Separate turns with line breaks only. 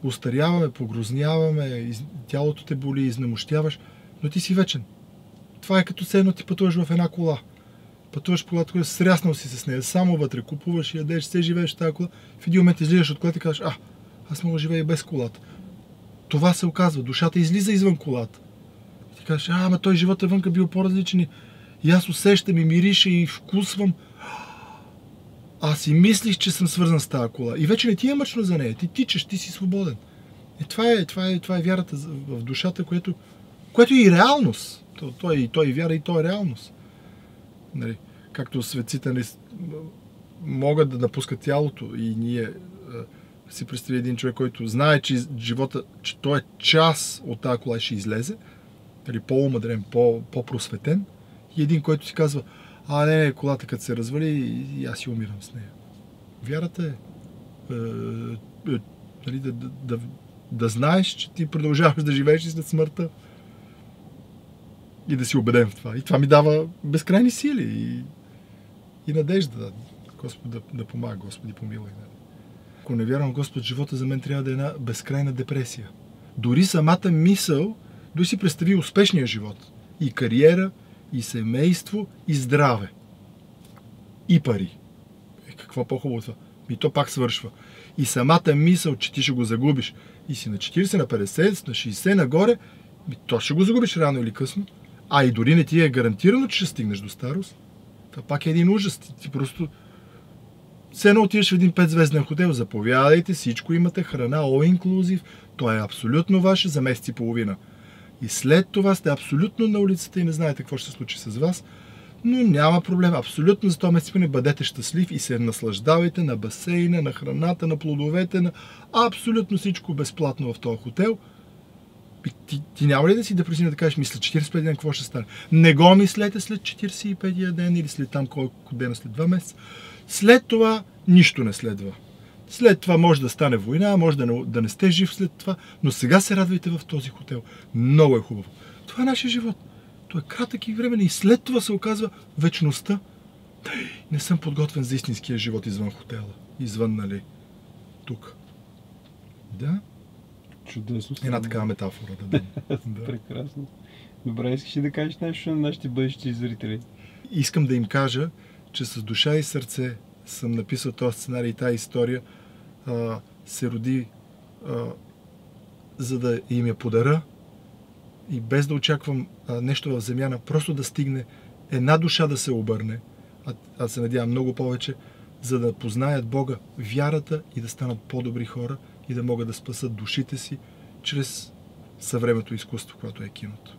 Устаряваме, погрозняваме, тялото те боли, изнемощяваш, но ти си вечен. Това е като едно ти пътуваш в една кола. Пътуваш по колата, сряснал си се с нея, само вътре, купуваш, ядеш, все живееш в тази кола. В един момент излизаш от колата и казваш, аз мога да живея и без колата. Това се оказва, душата излиза извън колата. И ти кажеш, ама той живота вънка бил по-различен. И аз усещам и мириша и вкусвам. Аз си мислих, че съм свързан с тази кола. И вече не ти е мъчно за нея. Ти тичаш, ти си свободен. Това е вярата в душата, което е и реалност. Той е вяра и то е реалност. Нали, както светците могат да напускат тялото и ние си представи един човек, който знае, че живота, че той е част от тази кола и ще излезе, нали, по-умъдрен, по-просветен, и един, който си казва, не, колата като се развали и аз си умирам с нея. Вярата е нали, да знаеш, че ти продължаваш да живееш и след смъртта и да си убеден в това. И това ми дава безкрайни сили и надежда. Господ да помага, Господи помилуй. Ако не вярвам в Господ, живота за мен трябва да е една безкрайна депресия. Дори самата мисъл, дори си представи успешния живот. И кариера, и семейство, и здраве. И пари. Какво по-хубаво това? И то пак свършва. И самата мисъл, че ти ще го загубиш. И си на 40, на 50, на 60 нагоре, то ще го загубиш рано или късно. И дори не ти е гарантирано, че ще стигнеш до старост. Това пак е един ужас. Ти просто все едно отиваш в един 5-звезден хотел, заповядайте, всичко имате, храна, all inclusive, то е абсолютно ваше за месец и половина. И след това сте абсолютно на улицата и не знаете какво ще се случи с вас, но няма проблем. Абсолютно за този месец не бъдете щастлив и се наслаждавайте на басейна, на храната, на плодовете, на абсолютно всичко безплатно в този хотел. Ти няма ли да си депресивен да кажеш, мисля 45 ден, какво ще стане? Не го мислете след 45 ден или след там колко дена, след 2 месеца. След това нищо не следва. След това може да стане война, може да не сте жив след това, но сега се радвайте в този хотел. Много е хубаво. Това е нашия живот. Той е кратък и времен и след това се оказва вечността. Не съм подготвен за истинския живот извън хотела. Извън, нали, тук. Да?
Чудесно.
Една такава метафора да дам.
Прекрасно. Добре, искаш ли да кажеш нещо на нашите бъдещи зрители?
Искам да им кажа, че с душа и сърце съм написал този сценарий и тази история се роди за да им я подаря и без да очаквам нещо в земяна, просто да стигне една душа да се обърне, аз се надявам много повече, за да познаят Бога, вярата и да станат по-добри хора и да могат да спасат душите си чрез съвременното изкуство, което е киното.